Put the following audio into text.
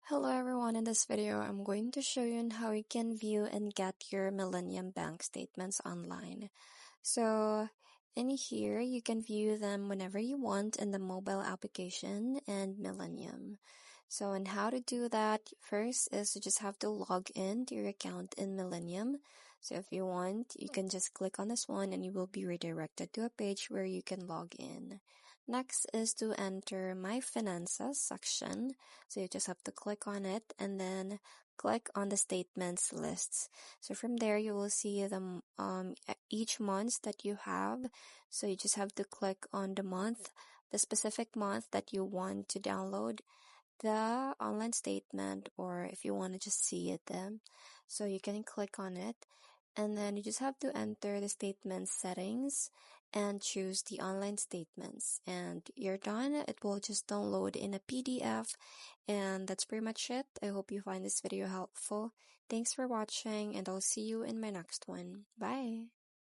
Hello everyone, in this video I'm going to show you on how you can view and get your Millennium bank statements online. So in here you can view them whenever you want in the mobile application and Millennium. So and how to do that, first is you just have to log in to your account in Millennium. So if you want, you can just click on this one and you will be redirected to a page where you can log in. Next is to enter My Finances section. So you just have to click on it and then click on the statements lists. So from there you will see the each month that you have. So you just have to click on the specific month that you want to download the online statement, or if you want to just see it then. So you can click on it and then you just have to enter the statement settings and choose the online statements, and you're done. It will just download in a PDF, and that's pretty much it. I hope you find this video helpful. Thanks for watching, and I'll see you in my next one. Bye.